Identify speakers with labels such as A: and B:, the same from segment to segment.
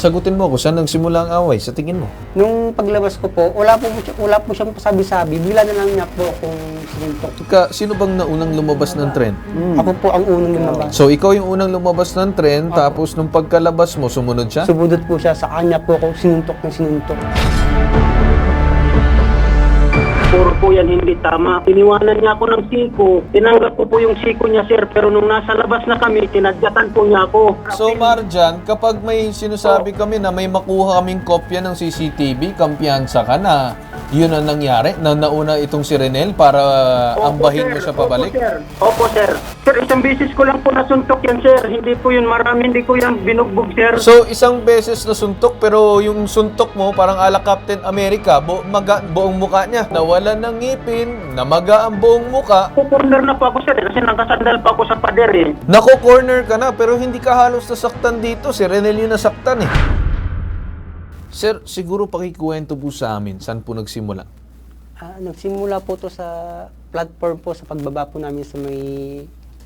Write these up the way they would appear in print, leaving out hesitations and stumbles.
A: sagutin mo ako, saan nagsimula ang away sa tingin mo?
B: Nung paglabas ko po, wala po siyang pasabi-sabi. Bigla na lang niya po akong sinuntok.
A: Sino bang naunang lumabas ng tren?
B: Ako po ang unang lumabas.
A: So, ikaw yung unang lumabas ng tren, tapos nung pagkalabas mo, sumunod siya?
B: Subudot po siya, sa kanya po ako sinuntok ng sinuntok.
C: Puro po yan hindi tama. Iniwanan niya ako ng siko. Tinanggap ko po yung siko niya, sir. Pero nung nasa labas na kami, tinadyatan po niya ako.
A: So, Marjan, kapag may sinasabi kami na may makuha kaming kopya ng CCTV, kampiyansa ka na yun ang nangyari, na nauna itong si Renel para ambahin mo siya pabalik?
C: Opo, sir. Sir, isang beses ko lang po nasuntok yan, sir. Hindi po yun marami, hindi ko yan binugbog, sir.
A: So, isang beses na suntok, pero yung suntok mo, parang ala Captain America, buong muka niya. Nawalan ng ngipin, namaga ang buong muka.
C: Corner na po ako, sir, kasi nakasandal pa ako sa pader, eh.
A: Nako-corner ka na, pero hindi ka halos nasaktan dito. Si Renel yung nasaktan, eh. Sir, siguro pakikwento po sa amin, saan po nagsimula?
B: Nagsimula po to sa platform po, sa pagbaba po namin sa may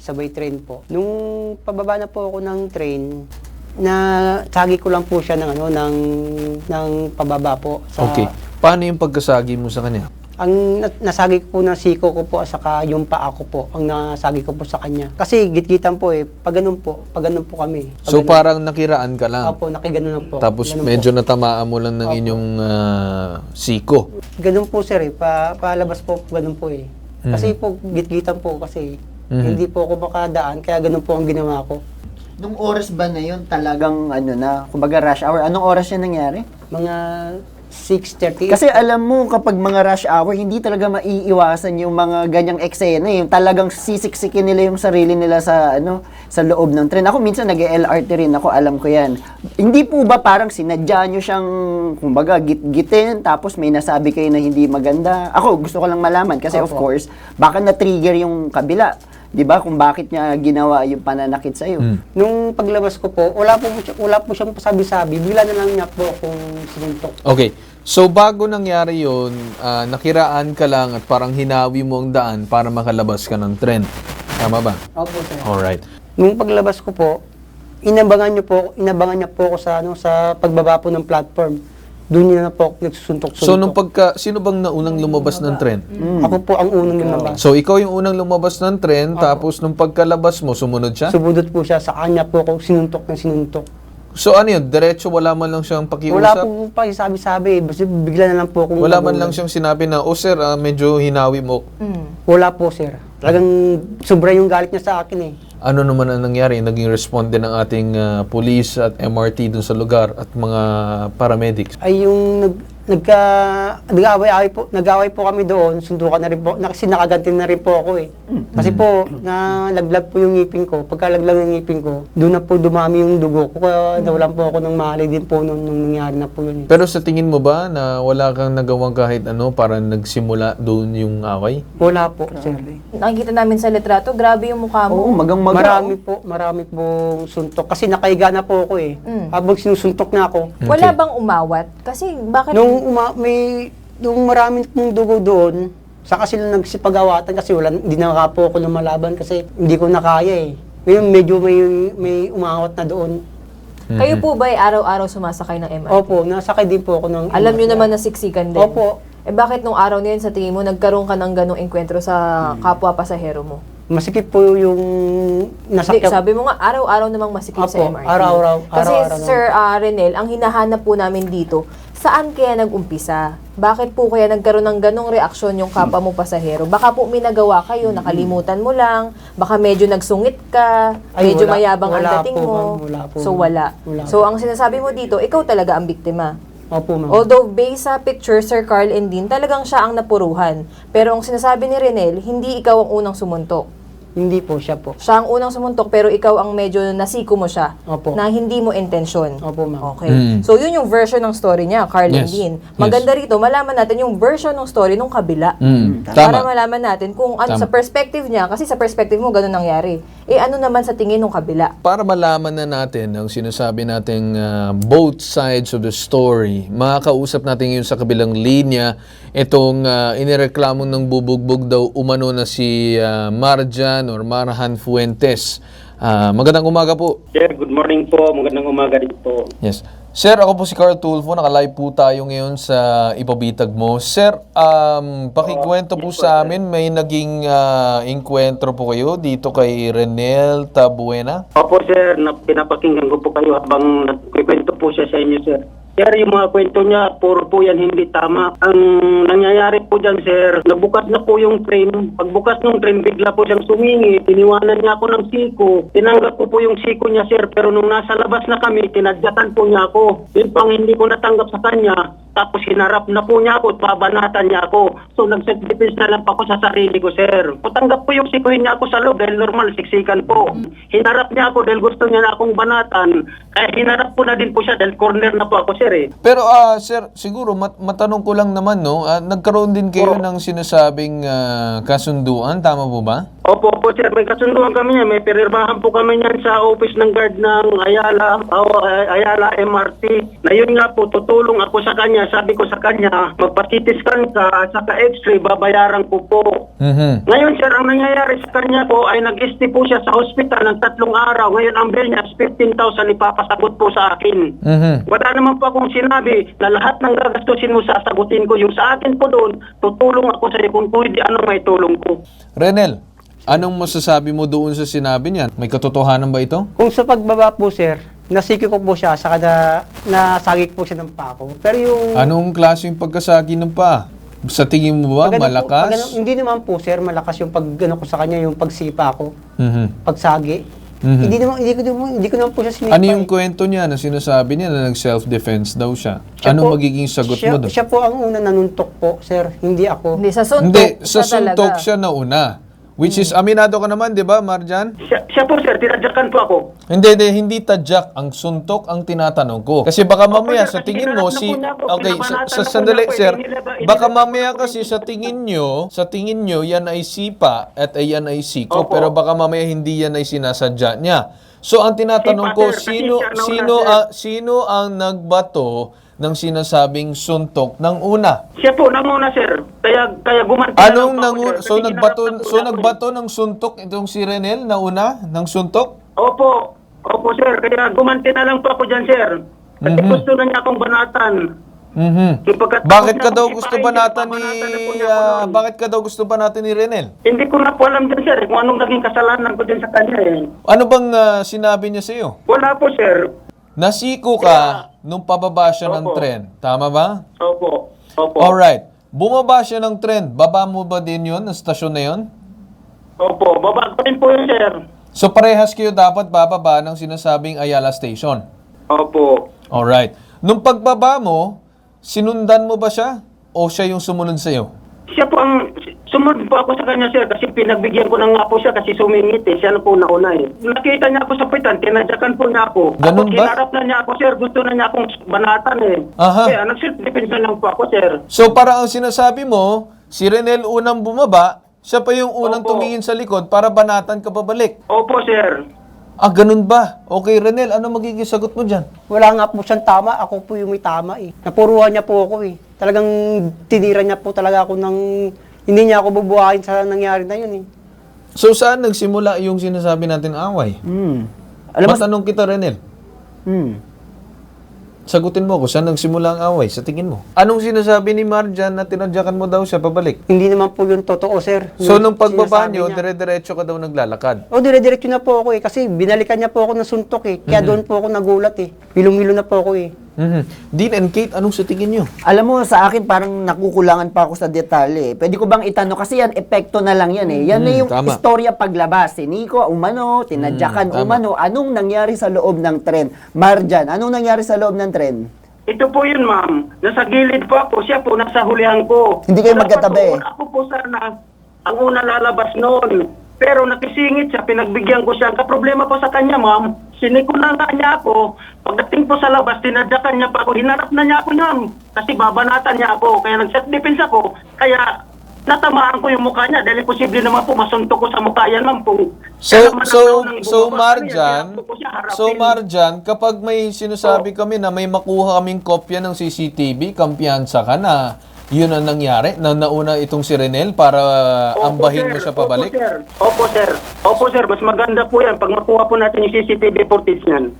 B: sabay train po. Nung pababa na po ako ng train, sagi ko lang po siya ng pababa po.
A: Okay. Paano yung pagkasagi mo sa kanya?
B: Ang nasagi ko po ng siko ko po, saka yung paa ko po, ang nasagi ko po sa kanya. Kasi gitgitan po pag ganun po kami.
A: So parang nakiraan ka lang?
B: Opo, nakiganon lang po.
A: Tapos
B: ganun
A: medyo
B: po.
A: natamaan mo lang ng inyong siko?
B: Ganun po sir palabas po, ganun po Kasi po, gitgitan po kasi hindi po ako makadaan, kaya ganun po ang ginawa ko.
D: Nung oras ba na yun talagang kumbaga rush hour? Anong oras yan nangyari?
B: Mga 6:30.
D: Kasi alam mo, kapag mga rush hour, hindi talaga maiiwasan yung mga ganyang eksena. Yung talagang sisiksikin nila yung sarili nila sa loob ng tren. Ako minsan nag-LRT rin ako, alam ko yan. Hindi po ba parang sinadya nyo siyang, kumbaga, git-gitin, tapos may nasabi kayo na hindi maganda? Ako, gusto ko lang malaman kasi of course, baka na-trigger yung kabila. 'Di ba? Kung bakit niya ginawa yung pananakit sa iyo.
B: Nung paglabas ko po, wala po siyang pasabi-sabi. Bigla na lang niya po akong sinuntok.
A: Okay. So bago nangyari yun, nakiraan ka lang at parang hinawi mo ang daan para makalabas ka ng tren. Tama ba?
B: Opo, sir.
A: Alright.
B: Nung paglabas ko po, inabangan niya po ako sa pagbaba po ng platform. Doon niya na po ako nagsusuntok-suntok.
A: So nung sino bang naunang lumabas ng tren?
B: Ako po ang unang lumabas.
A: So ikaw yung unang lumabas ng tren, tapos nung pagkalabas mo, sumunod siya?
B: Subudot po siya, sa kanya po ako sinuntok ng sinuntok.
A: So ano yun, diretso wala man lang siyang pakiusap?
B: Wala po pa sabi-sabi, basta bigla na lang po akong...
A: Wala man lang siyang sinabi na, oh sir, medyo hinawi mo.
B: Wala po, sir. Talagang sobra yung galit niya sa akin
A: Ano naman ang nangyari? Naging responde ng ating police at MRT dun sa lugar at mga paramedics?
B: Ay yung nag-away po kami doon, sundukan na rin po, kasi nakaganti na rin po ako Kasi po, nalaglag po yung ngipin ko. Pagkalaglag ng ngipin ko, doon na po dumami yung dugo ko, kaya nawalan po ako ng mali din po nung nangyari na po yun.
A: Pero sa tingin mo ba na wala kang nagawang kahit para nagsimula doon yung away?
B: Wala po, sir.
E: Nakikita namin sa litrato, grabe yung mukha mo.
D: Oo,
B: Marami po suntok. Kasi nakahiga na po ako Habang sinusuntok na ako.
E: Wala bang umawat? Kasi bakit...
B: Nung maraming pong dugo doon, saka sila nagsipag-awatan kasi hindi na po ako lumalaban kasi hindi ko nakaya Ngayon medyo may umawat na doon.
E: Kayo po ba ay araw-araw sumasakay ng MRT?
B: Opo, nasakay din po ako ng
E: Alam nyo naman na siksikan din.
B: Opo.
E: Bakit nung araw na yun sa tingin mo, nagkaroon ka ng ganong enkwentro sa kapwa pasahero mo?
B: Masikip po yung nasakyan.
E: Sabi mo nga, araw-araw namang masikip sa MRT.
B: Araw-araw.
E: Kasi Sir Renel, ang hinahanap po namin dito, saan kaya nag-umpisa? Bakit po kaya nagkaroon ng ganong reaksyon yung kapwa mo pasahero? Baka po may nagawa kayo, nakalimutan mo lang, baka medyo nagsungit ka, medyo mayabang ang dating mo. So wala. So ang sinasabi mo dito, ikaw talaga ang biktima.
B: Opo, ma'am.
E: Although based sa picture, Sir Carl and Dean, talagang siya ang napuruhan. Pero ang sinasabi ni Renel, hindi ikaw ang unang sumuntok.
B: Hindi po, siya po.
E: Siya ang unang sumuntok, pero ikaw ang medyo nasiko mo siya.
B: Opo.
E: Na hindi mo intensyon.
B: Opo, ma'am.
E: Okay. So, yun yung version ng story niya, Carl and Dean. Maganda rito, malaman natin yung version ng story nung kabila. Para malaman natin kung ano sa perspective niya, kasi sa perspective mo, ganun nangyari. Ano naman sa tingin ng kabila?
A: Para malaman na natin ang sinasabi nating both sides of the story, makakausap natin yun sa kabilang linya, itong inireklamo ng bubugbog daw umano na si Marjan or Marhan Fuentes. Magandang umaga po.
C: Sir, good morning po. Magandang umaga din po.
A: Yes. Sir, ako po si Carl Tulfo. Naka-live po tayo ngayon sa Ipabitag Mo. Sir, pakikwento po sa amin, may naging inkwentro po kayo dito kay Renel Tabuena?
C: Opo sir, pinapakinggan ko po kayo habang nagkikwento po siya sa inyo sir. Sir, yung mga kwento niya, puro po yan hindi tama. Ang nangyayari po dyan, sir, nabukas na po yung train. Pagbukas ng train, bigla po siyang sumingi. Tiniwanan niya ako ng siko. Tinanggap ko po yung siko niya, sir. Pero nung nasa labas na kami, tinadyatan po niya ako. Yun pang hindi ko natanggap sa kanya. Tapos hinarap na po niya ako at babanatan niya ako. So nag-self-defense na lang pa ako sa sarili ko, sir. Patanggap po yung sikuhin niya ako sa loob dahil normal, siksikan po. Hinarap niya ako dahil gusto niya na akong banatan. Kaya hinarap po na din po siya dahil corner na po ako, sir eh.
A: Pero sir, siguro matanong ko lang naman, no? Nagkaroon din kayo ng sinasabing kasunduan, tama po ba?
C: Opo, sir. May kasunduan kami niya. May pinirmahan po kami niyan sa office ng guard ng Ayala MRT. Na yun nga po, tutulong ako sa kanya. Sabi ko sa kanya, magpa-CT-scan ka at saka x-ray, babayaran ko po.
A: Mhm.
C: Ngayon, sir, ang nangyayari sa kanya po ay nag-stay po siya sa hospital ng 3 araw. Ngayon, ang bill niya is 15,000 ipapasagot po sa akin.
A: Mhm.
C: Wala naman po akong sinabi na lahat ng gagastusin mo sasagutin ko. Yung sa akin po doon, tutulong ako sa iyo kung pwede ano may tulong ko.
A: Renel, anong masasabi mo doon sa sinabi niyan? May katotohanan ba ito?
B: Kung sa pagbaba po, sir, nasiki ko po siya, saka nasagik po siya ng pako. Pero yung...
A: Anong klaseng pagkasagi ng paa? Sa tingin mo ba,
B: pag ano po-
A: malakas?
B: pag ano- hindi naman po, sir, malakas yung pag ano ko sa kanya, yung pagsipa ko,
A: Mhm.
B: pagsagi.
A: Mhm.
B: Hindi ko naman po siya sinipa.
A: Ano yung
B: eh.
A: kwento niya na sinasabi niya na nag-self-defense daw siya?
B: Siya
A: Anong
B: po-
A: magiging sagot mo doon?
B: Siya po ang una nanuntok po, sir, hindi ako.
E: Hindi, sa suntok.
A: Hindi, sa
E: siya
A: suntok
E: talaga.
A: siya nauna. Which is, aminado ka naman, di ba, Marjan?
C: Siya po, sir, tinadyakan po ako.
A: Hindi tadyak. Ang suntok ang tinatanong ko. Kasi baka mamaya,
C: sir,
A: sa
C: kasi
A: tingin mo,
C: hinarap na
A: si...
C: po niya ako,
A: Okay,
C: pinabanatan
A: sa
C: na po
A: sandali,
C: niya ako,
A: sir.
C: inilaba-
A: Baka
C: inilaba-
A: mamaya kasi sa tingin nyo, yan ay sipa at yan ay siko.
C: Opo.
A: Pero baka mamaya hindi yan ay sinasadya niya. So, ang tinatanong
C: Sipa,
A: ko,
C: sir, kasi siya
A: sino ang nagbato ng sinasabing suntok ng una?
C: Siya po, nanguna, sir. Kaya gumanti
A: Anong
C: na lang po ako, sir,
A: so
C: kasi
A: nagbato
C: hinarap na po niya ako,
A: nagbato ng suntok itong si Renel na una ng suntok?
C: Opo, sir. Kaya gumanti na lang po ako dyan, sir. Kasi gusto na niya akong banatan.
A: Mhm.
C: Yung pagkatapos
A: Bakit
C: niya
A: ka
C: akong
A: daw gusto
C: sipahin,
A: banatan ni
C: pabanatan na po niya ako noon.
A: bakit ka daw gusto banatan ni Renel?
C: Hindi ko na po alam dyan, sir, kung anong naging kasalanan ko dyan sa kanya, eh.
A: Ano bang sinabi niya sa iyo?
C: Wala po, sir.
A: Nasiko ka nung pababa siya ng
C: Opo.
A: tren, tama ba?
C: Opo.
A: Alright. Bumaba siya ng tren, baba mo ba din 'yon, ng stasyon na 'yon?
C: Opo, baba ko rin po yun, sir.
A: So parehas kayo dapat bababa ng sinasabing Ayala Station.
C: Opo.
A: Alright. Nung pagbaba mo, sinundan mo ba siya o siya yung sumunod sa iyo?
C: Siya po sumunod po ako sa kanya, sir, kasi pinagbigyan ko na nga po siya kasi sumingit, eh. Siya na po nauna, eh. Nakita niya ako sa pitan, tinadyakan po niya ako.
A: Ganun
C: Tapos
A: ba?
C: hinarap na niya ako, sir. Gusto na niya akong banatan, eh.
A: Aha.
C: Kaya nag-self-defense na lang po ako, sir.
A: So para ang sinasabi mo, si Renel unang bumaba, siya pa yung unang
C: Opo.
A: tumingin sa likod para banatan ka pabalik.
C: Opo, sir.
A: Ganun ba? Okay, Renel, ano magiging sagot mo dyan?
B: Wala nga po siyang tama, ako po yung may tama eh. Napuruhan niya po ako eh. Talagang tinira niya po talaga ako ng... Hindi niya ako bubuhayin sa nangyari na yun eh.
A: So saan nagsimula yung sinasabi natin away?
D: Alam mo,
A: Matanong kita, Renel. Sagutin mo ako, saan nagsimula ang away sa tingin mo? Anong sinasabi ni Marjan na tinadyakan mo daw siya pabalik?
B: Hindi naman po yun totoo, sir.
A: So
B: Yung
A: nung pagbaba
B: sinasabi
A: nyo,
B: niya.
A: dire-diretso ka daw naglalakad.
B: O, dire-diretso na po ako eh. Kasi binalikan niya po ako ng suntok eh. Kaya doon po ako nagulat eh. Hilong-hilo na po ako eh.
A: Dean and Kate, anong sa tingin nyo?
D: alam mo, sa akin parang nakukulangan pa ako sa detalye. Pwede ko bang itanong? Kasi yan, epekto na lang yan eh. Yan na yung
A: tama.
D: istorya paglabas. Si Nico, umano, tinadyakan,
A: tama.
D: umano. Anong nangyari sa loob ng tren? Marjan, anong nangyari sa loob ng tren?
C: Ito po yun, ma'am. Nasa gilid po ako. Siya po, nasa hulihan ko.
D: Hindi kayo
C: Dapat
D: magkatabi.
C: po, Ako po sana ang una lalabas noon. Pero nakisingit siya, pinagbigyan ko siya. Ang kaproblema po sa kanya, ma'am, siniko na nga niya ako. Pagdating po sa labas, tinadyakan niya pa ako. Hinarap na niya ako niyan. Kasi babanatan niya ako. Kaya nag-self-defense ako. Kaya natamaan ko yung mukha niya. Dahil posible naman po masuntok ko sa mukha yan, ma'am.
A: Marjan, kapag may sinasabi kami na may makuha kaming kopya ng CCTV, kampiyansa ka na yun ang nangyari, na nauna itong si Renel para ambahin mo siya pabalik?
C: Opo, sir. Opo sir, mas maganda po yan pag makuha po natin yung CCTV footage niyan.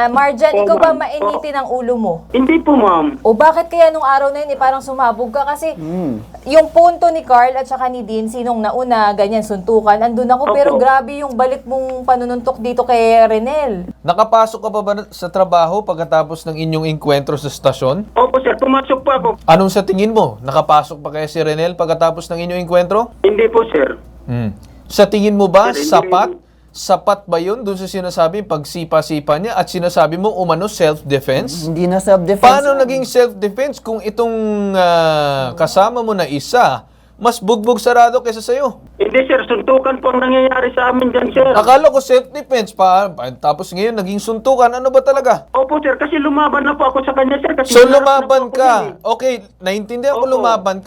E: Marjan,
C: Oo,
E: ikaw ba
C: ma'am.
E: mainitin ang ulo mo?
C: Hindi po ma'am.
E: O bakit kaya nung araw na yun, parang sumabog ka? Kasi yung punto ni Carl at saka ni Dean, sinong nauna, ganyan, suntukan, andun ako.
C: Opo.
E: Pero grabe yung balik mong panununtok dito kay Renel.
A: Nakapasok ka pa ba sa trabaho pagkatapos ng inyong enkwentro sa stasyon?
C: Opo sir, pumasok po ako.
A: Anong sa tingin mo? Nakapasok pa kaya si Renel pagkatapos ng inyong enkwentro?
C: Hindi po sir.
A: Sa tingin mo ba,
C: Sir, hindi-
A: sapat? Sapat ba yun dun sa sinasabi pagsipa-sipa niya at sinasabi mo umano self-defense?
D: Hindi na self-defense.
A: Paano naging self-defense kung itong kasama mo na isa, mas bugbog sarado kaysa sa'yo?
C: Hindi sir, suntukan po ang nangyayari sa amin dyan sir.
A: Akala ko self-defense pa, tapos ngayon naging suntukan. Ano ba talaga?
C: Opo sir, kasi lumaban na po ako sa kanya sir. Kasi
A: So
C: hinarap na
A: lumaban
C: po ako
A: ka.
C: yun, eh.
A: Okay, naintindihan ko
C: Opo.
A: lumaban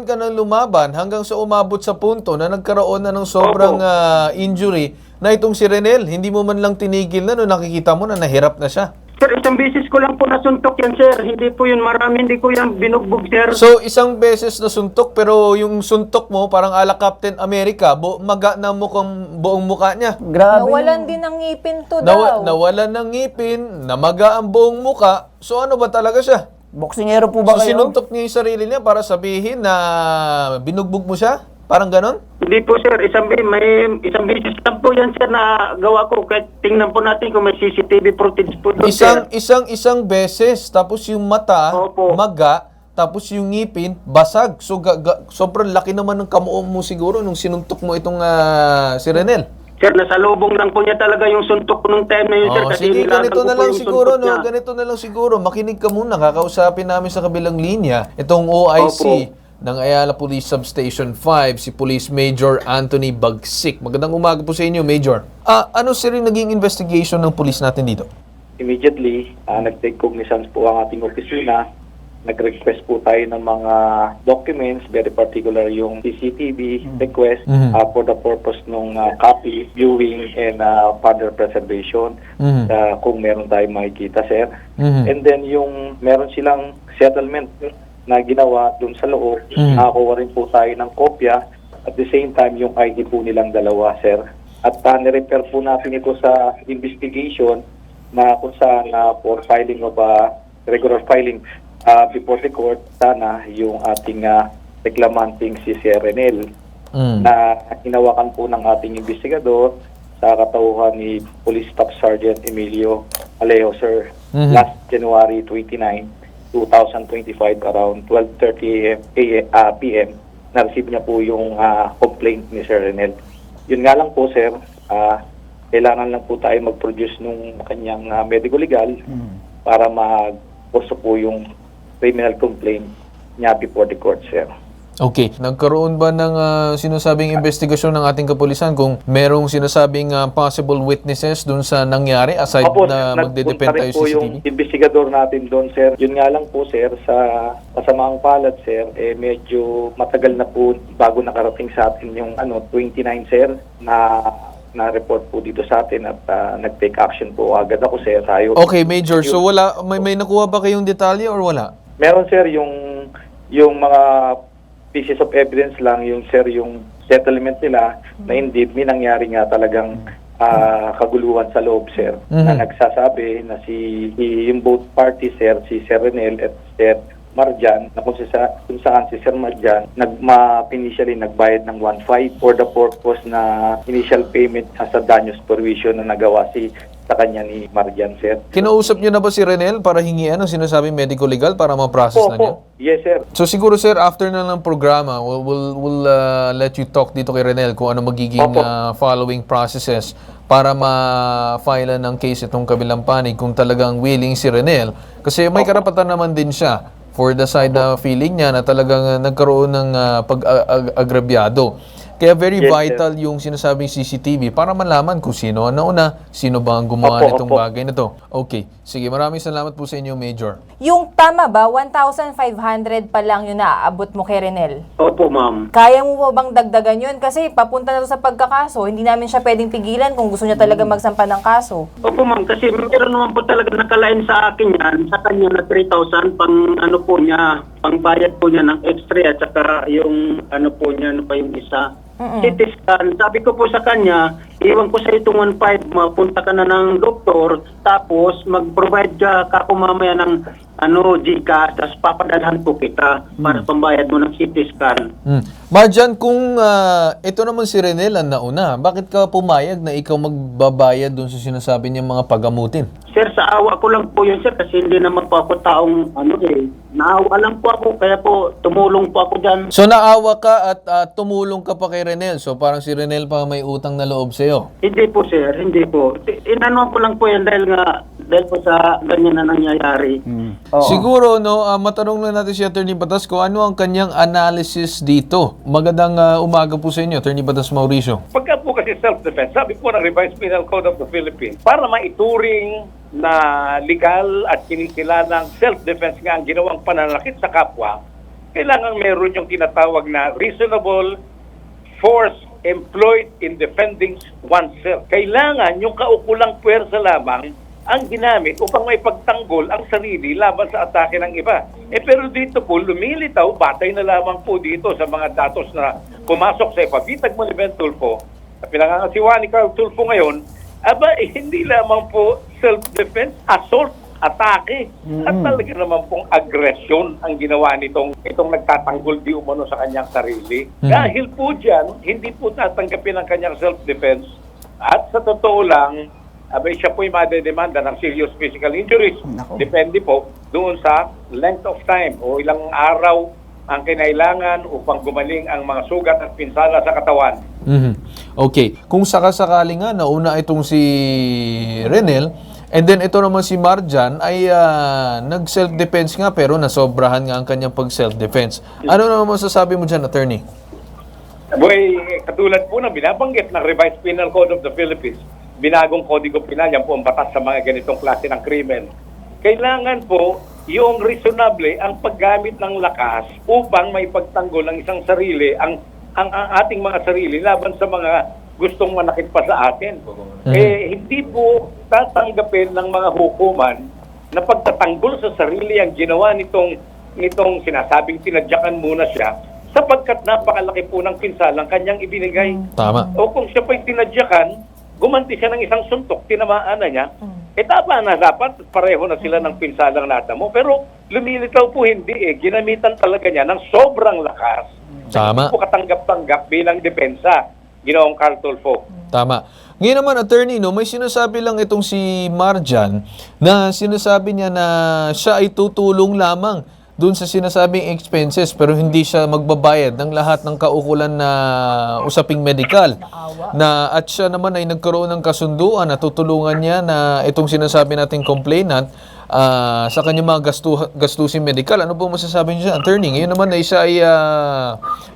A: ka ng lumaban hanggang sa umabot sa punto na nagkaroon na ng sobrang
C: Opo.
A: injury na itong si Renel. Hindi mo man lang tinigil na no nakikita mo na nahirap na siya.
C: Sir, isang beses ko lang po nasuntok yan sir. Hindi po yun marami, hindi ko yan binugbog sir.
A: So isang beses na suntok pero yung suntok mo parang ala Captain America, maga na mukhang buong mukha niya.
D: Grabe.
E: Nawalan din ng ngipin to daw.
A: Nawalan ng ngipin, namaga ang buong muka. So ano ba talaga siya?
D: Boksingero po ba
A: So
D: kayo?
A: sinuntok niya yung sarili niya para sabihin na binugbog mo siya? Parang ganon?
C: Hindi po sir, may isang beses lang po yan sir na gawa ko. Kahit tingnan po natin kung may CCTV footage po doon sir.
A: Isang beses, tapos yung mata,
C: Opo.
A: maga, tapos yung ngipin, basag. So sobrang laki naman ng kamuo mo siguro nung sinuntok mo itong si Renel.
C: Sir, nasalubong lang po niya talaga yung suntok ko nung time na yun sir.
A: Oh,
C: Kasi
A: sige,
C: nilaban
A: ganito
C: ko
A: na
C: po
A: lang
C: yung
A: siguro,
C: suntok
A: no?
C: niya.
A: Ganito na lang siguro. Makinig ka muna. Kakausapin namin sa kabilang linya itong OIC
C: Opo.
A: ng Ayala Police Substation 5, si Police Major Anthony Bagsik. Magandang umaga po sa inyo, Major. Ano sir yung naging investigation ng police natin dito?
F: Immediately, nag-take cognizance po ang ating opisina. Nag-request po tayo ng mga documents, very particular yung CCTV request for the purpose ng copy, viewing, and further preservation kung meron tayong makikita, sir. And then yung meron silang settlement na ginawa dun sa loob, nakakuha rin po tayo ng kopya. At the same time, yung ID po nilang dalawa, sir. At nirepair po natin ito sa investigation na kung saan for filing of regular filing before the court, sana yung ating reklamanting si Sir Renel na hinawakan po ng ating investigador sa katauhan ni Police Staff Sergeant Emilio Alejo, sir, last January 29, 2025 around 12:30 p.m. na-receive niya po yung complaint ni Sir Renel. Yun nga lang po, sir, kailangan lang po tayo mag-produce nung kanyang medical legal para mag-posto po yung criminal complaint niya before the court, sir.
A: Okay. Nagkaroon ba ng sinasabing investigasyon ng ating kapulisan kung merong sinasabing possible witnesses dun sa nangyari aside
F: Opo,
A: na magdedepend
F: nagpunta
A: tayo
F: rin
A: sa
F: po yung
A: CCTV?
F: investigador natin doon, sir. Yun nga lang po, sir, sa kasamaang palad, sir, medyo matagal na po bago nakarating sa atin yung 29, sir, na-report po dito sa atin at nag-take action po agad ako, sir. Tayo.
A: Okay, Major. So wala, may nakuha ba kayong detalye or wala?
F: Meron, sir, yung mga pieces of evidence lang, yung settlement nila na indeed may nangyari nga talagang kaguluhan sa loob, sir, na nagsasabi na yung both parties, sir, si Sir Renel at Sir Marjan, na kung saan si Sir Marjan initially nagbayad ng 1.5 for the purpose na initial payment sa danyos provision na nagawa sa kanya ni Marjan, sir.
A: Kinausap niyo na ba si Renel para hingian ang sinasabing medical legal para ma-process na niya?
F: Yes, sir.
A: So siguro sir, after na ng programa, we'll let you talk dito kay Renel kung ano magiging following processes para ma-file ng case itong kabilang panig kung talagang willing si Renel. Kasi may karapatan naman din siya for the side na feeling niya na talagang nagkaroon ng pag-agrabyado. Kaya very vital yung sinasabing CCTV para malaman kung sino ang nauna, sino ba ang gumawa nitong bagay na to. Okay. Sige, maraming salamat po sa inyo, Major.
E: Yung tama ba, 1,500 pa lang yung naaabot mo kay Renel?
C: Opo, ma'am.
E: Kaya mo ba bang dagdagan yun? Kasi papunta na to sa pagkakaso, hindi namin siya pwedeng pigilan kung gusto niya talaga magsampa ng kaso.
C: Opo, ma'am. Kasi meron naman po talaga nakalain sa akin yan, sa kanya na 3,000 pang po niya, pang bayad po niya ng extra at saka yung po niya, pa yung isa. CT scan. Sabi ko po sa kanya, iwan ko sa itong 1.5, mapunta ka na ng doktor, tapos mag-provide ka ako mamaya ng GCash, tapos papadalhan ko kita para pambayad mo ng CT scan.
A: Marjan, kung ito naman si Renel ang nauna, bakit ka pumayag na ikaw magbabayad dun sa sinasabi niyang mga pagamutin?
C: Sir, sa awa ko lang po yun, sir, kasi hindi naman po ako taong naawa lang po ako, kaya po tumulong po ako dyan.
A: So naawa ka at tumulong ka pa kay Renel. So parang si Renel pa may utang na loob sa'yo.
C: Hindi po, sir, hindi po. Inano ko lang po yan dahil po sa ganyan na nangyayari.
D: Oo.
A: Siguro, no, matanong lang natin si Atty. Batas kung ano ang kanyang analysis dito. Magandang umaga po sa inyo, Atty. Batas Mauricio.
G: Pagka po kasi self-defense, sabi po ng Revised Penal Code of the Philippines, para maituring na legal at kinikilalang self-defense nga ang ginawang pananakit sa kapwa, kailangan meron yung tinatawag na reasonable force employed in defending oneself. Kailangan yung kaukulang puwersa lamang ang ginamit upang may pagtanggol ang sarili laban sa atake ng iba. Pero dito po, lumilitaw, batay na lamang po dito sa mga datos na pumasok sa ipabitag mo ni Ben Tulfo, na pinangangasiwa ni Carl Tulfo ngayon, hindi lamang po self-defense, assault, atake, at talaga naman pong agresyon ang ginawa itong nagtatanggol di umano sa kanyang sarili. Dahil po dyan, hindi po tatanggapin ang kanyang self-defense, at sa totoo lang, siya po'y madedemanda ng serious physical injuries. Depende po doon sa length of time o ilang araw ang kinailangan upang gumaling ang mga sugat at pinsala sa katawan.
A: Okay. Kung sakasakali nga, nauna itong si Renel, and then ito naman si Marjan ay nag-self-defense nga pero nasobrahan nga ang kanyang pag-self-defense. Ano naman masasabi mo dyan, attorney?
G: Katulad po na binabanggit ng Revised Penal Code of the Philippines, binagong kodigo penal, yan po ang batas sa mga ganitong klase ng krimen. Kailangan po yung reasonable ang paggamit ng lakas upang may pagtanggol ng isang sarili, ang ating mga sarili laban sa mga gustong manakit pa sa atin. Hindi po tatanggapin ng mga hukuman na pagtatanggol sa sarili ang ginawa nitong sinasabing tinadyakan muna siya sapagkat napakalaki po ng pinsalang kanyang ibinigay.
A: Tama.
G: O kung siya pa'y tinadyakan, gumanti siya ng isang suntok, tinamaan na niya, tama na dapat, pareho na sila ng pinsalang natamo. Pero lumilitaw po hindi ginamitan talaga niya ng sobrang lakas.
A: Tama.
G: Hindi po katanggap-tanggap bilang depensa, ginawang Carl Tulfo.
A: Tama. Ngayon naman, attorney, may sinasabi lang itong si Marjan na sinasabi niya na siya ay tutulong lamang doon sa sinasabing expenses pero hindi siya magbabayad ng lahat ng kaukulan na usaping medikal. At siya naman ay nagkaroon ng kasunduan na tutulungan niya na itong sinasabi nating complainant sa kanyang mga gastusin medikal. Ano po masasabi niyo dyan, attorney? Ngayon naman ay siya ay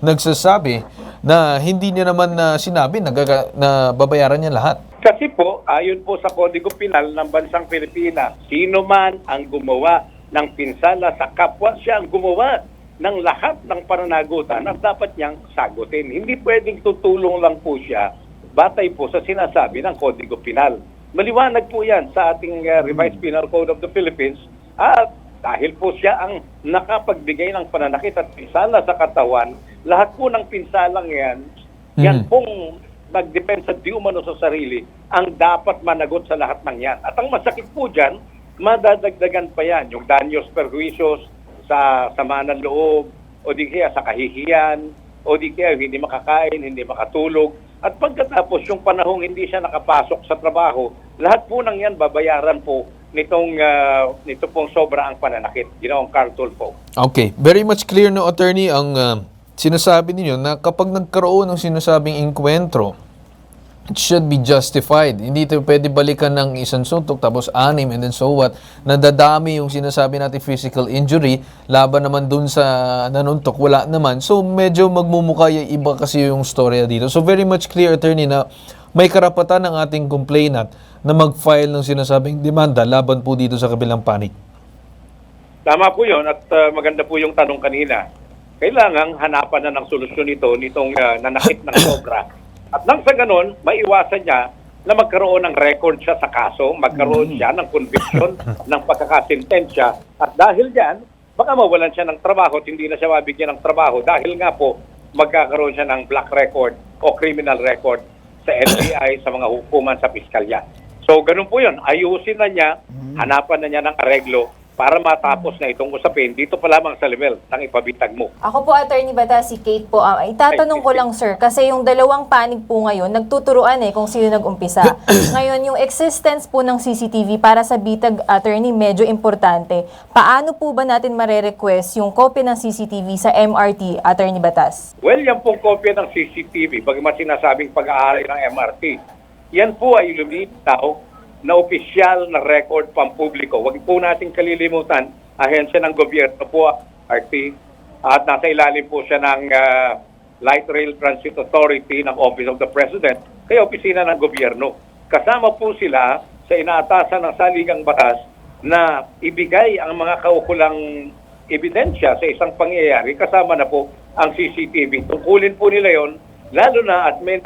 A: nagsasabi na hindi niya naman sinabi na babayaran niya lahat.
G: Kasi po, ayon po sa Kodigo Penal ng Bansang Pilipinas, sino man ang gumawa ng pinsala sa kapwa, siya ang gumawa ng lahat ng pananagutan at dapat niyang sagutin. Hindi pwedeng tutulong lang po siya batay po sa sinasabi ng Kodigo Penal. Maliwanag po yan sa ating Revised Penal Code of the Philippines at dahil po siya ang nakapagbigay ng pananakit at pinsala sa katawan, lahat po ng pinsalang yan pong nagdepensa di umano sa sarili ang dapat managot sa lahat ng yan. At ang masakit po dyan, madadagdagan pa yan, yung daños perjuicios sa sama ng loob, o di kaya sa kahihiyan, o di kaya hindi makakain, hindi makatulog. At pagkatapos yung panahong hindi siya nakapasok sa trabaho, lahat po ng yan babayaran po nito pong sobra ang pananakit. Ginawang Carl Tulfo.
A: Okay. Very much clear, no, attorney, ang sinasabi ninyo na kapag nagkaroon ng sinasabing inkwentro, it should be justified. Hindi ito pwede balikan ng isang suntok tapos 6 and then so what. Nadadami yung sinasabi natin physical injury laban naman dun sa nanuntok. Wala naman. So medyo magmumukha yung iba kasi yung storya dito. So very much clear, attorney, na may karapatan ng ating complainant na mag-file ng sinasabing demanda laban po dito sa kabilang panig.
G: Tama po yun at maganda po yung tanong kanina. Kailangang hanapan na ng solusyon nitong nanakit ng sobra. At nang sa ganon, maiwasan niya na magkaroon ng record siya sa kaso, magkaroon siya ng conviction, ng pagkakasintensya. At dahil diyan, baka mawalan siya ng trabaho at hindi na siya mabigyan ng trabaho dahil nga po magkakaroon siya ng black record o criminal record sa NBI, sa mga hukuman sa piskalya. So, ganun po yun. Ayusin na niya, hanapan na niya ng areglo para matapos na itong usapin dito pa lamang sa level ng ipabitag mo.
E: Ako po, Attorney Batas, si Kate po. Itatanong ko lang, sir, kasi yung dalawang panig po ngayon, nagtuturuan kung sino nag-umpisa. Ngayon, yung existence po ng CCTV para sa bitag, attorney, medyo importante. Paano po ba natin mare-request yung kopya ng CCTV sa MRT, Attorney Batas?
G: Well, yan pong kopya ng CCTV, bagamat sinasabing pag-aaral ng MRT, yan po ay lumitaw na opisyal na record pampubliko. Huwag po natin kalilimutan, ahensya ng gobyerno po, RT, at nasa ilalim po siya ng Light Rail Transit Authority ng Office of the President, kaya opisina ng gobyerno. Kasama po sila sa inaatasan ng saligang batas na ibigay ang mga kaukulang ebidensya sa isang pangyayari, kasama na po ang CCTV. Tungkulin po nila yon, lalo na at may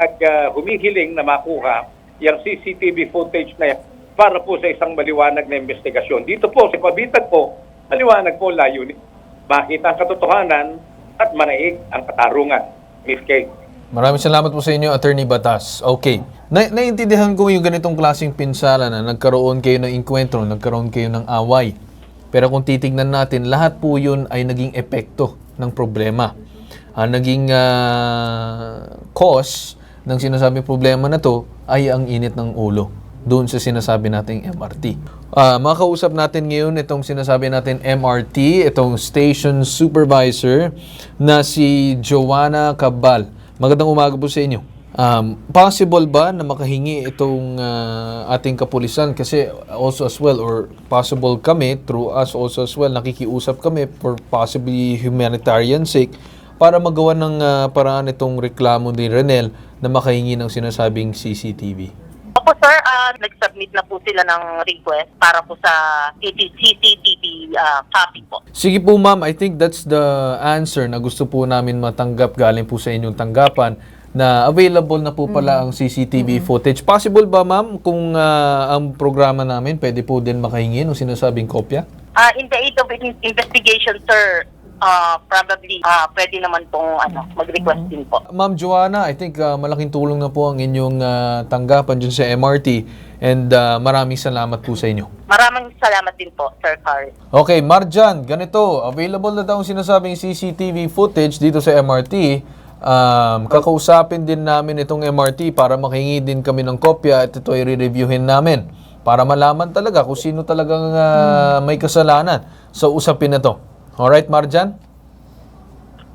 G: humihiling na makuha yung CCTV footage na yan para po sa isang maliwanag na investigasyon. Dito po, sa pabitag po, maliwanag po layunin. Makita ang katotohanan at manaig ang katarungan. Miss Kate.
A: Maraming salamat po sa inyo, Attorney Batas. Okay. Naiintindihan ko yung ganitong klaseng pinsala na nagkaroon kayo ng inkwentro, nagkaroon kayo ng away. Pero kung titignan natin, lahat po yun ay naging epekto ng problema. Naging cause ng sinasabing problema na to ay ang init ng ulo doon sa sinasabi nating MRT. Makausap natin ngayon itong sinasabi natin MRT, itong station supervisor na si Joanna Cabal. Magandang umaga po sa inyo. Possible ba na makahingi itong ating kapulisan, kasi also as well, or possible kami through us also as well, nakikiusap kami for possibly humanitarian sake para magawa ng paraan itong reklamo ni Renel na makahingi ng sinasabing CCTV?
H: Opo sir, nag-submit na po sila ng request para po sa CCTV copy po.
A: Sige po ma'am, I think that's the answer na gusto po namin matanggap galing po sa inyong tanggapan, na available na po pala ang CCTV footage. Possible ba ma'am kung ang programa namin pwede po din makahingi ng sinasabing kopya?
H: In the aid of investigation sir, probably pwede naman pong mag-request din po.
A: Ma'am Joanna, I think malaking tulong na po ang inyong tanggapan dyan sa MRT, and maraming salamat po sa inyo.
H: Maraming salamat din po, Sir Carl.
A: Okay, Marjan, ganito, available na daw ang sinasabing CCTV footage dito sa MRT. Kakausapin din namin itong MRT para makahingi din kami ng kopya at ito ay re-reviewin namin para malaman talaga kung sino talagang may kasalanan sa usapin na to. Alright, Marjan?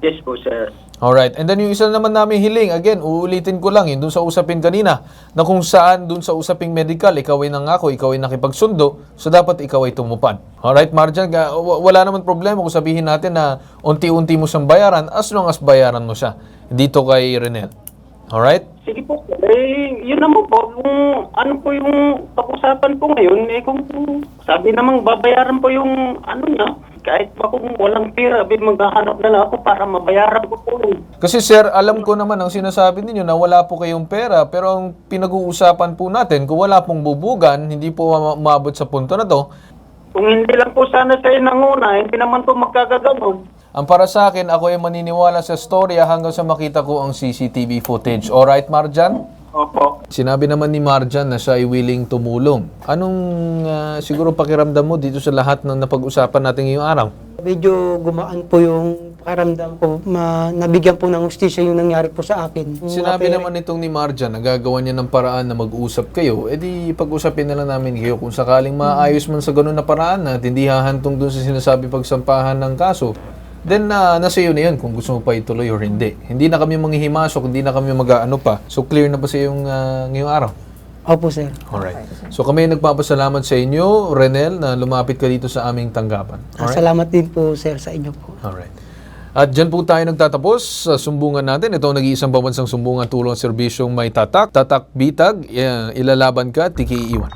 C: Yes po, sir.
A: Alright. And then yung isa naman namin hiling, again, uulitin ko lang, yun dun sa usapin kanina, na kung saan dun sa usaping medical, ikaw ay nangako, ikaw ay nakipagsundo, so dapat ikaw ay tumupad. Alright, Marjan, wala naman problema kung sabihin natin na unti-unti mo siyang bayaran, as long as bayaran mo siya dito kay Renel. Alright?
C: Sige po. Yun naman po, kung ano po yung pag-usapan po ngayon, kung sabi namang babayaran po yung niya, kahit pa kung walang pera, maghahanap na lang ako para mabayaran ko po.
A: Kasi sir, alam ko naman ang sinasabi ninyo na wala po kayong pera, pero ang pinag-uusapan po natin, kung wala pong bubugan, hindi po umabot sa punto na to.
C: Kung hindi lang po sana kayo nanguna, hindi naman po magkakaganog.
A: Ang para sa akin, ako ay maniniwala sa storya hanggang sa makita ko ang CCTV footage. Alright, Marjan?
C: Opo.
A: Sinabi naman ni Marjan na siya ay willing tumulong. Anong siguro pakiramdam mo dito sa lahat ng napag-usapan natin ngayong araw?
B: Medyo gumaan po yung pakiramdam ko. Nabigyan po ng hustisya yung nangyari po sa akin.
A: Sinabi naman itong ni Marjan na gagawa niya ng paraan na mag-usap kayo. E di pag-usapin na lang namin kayo kung sakaling maayos man sa ganun na paraan at hindi hahantong dun sa sinasabi pagsampahan ng kaso. Then, nasa iyo na yun kung gusto mo pa ituloy or hindi. Hindi na kami manghihimasok, hindi na kami mag-ano pa. So, clear na ba sa iyong ngayong araw?
B: Opo, sir.
A: Alright. So, kami nagpapasalamat sa inyo, Renel, na lumapit ka dito sa aming tanggapan. Alright?
B: Salamat din po, sir, sa inyo po.
A: Alright. At dyan po tayo nagtatapos sa sumbungan natin. Ito ang nag-iisang pambansang sumbungan tulong at serbisyong may tatak, bitag, ilalaban ka, tiki-iwan.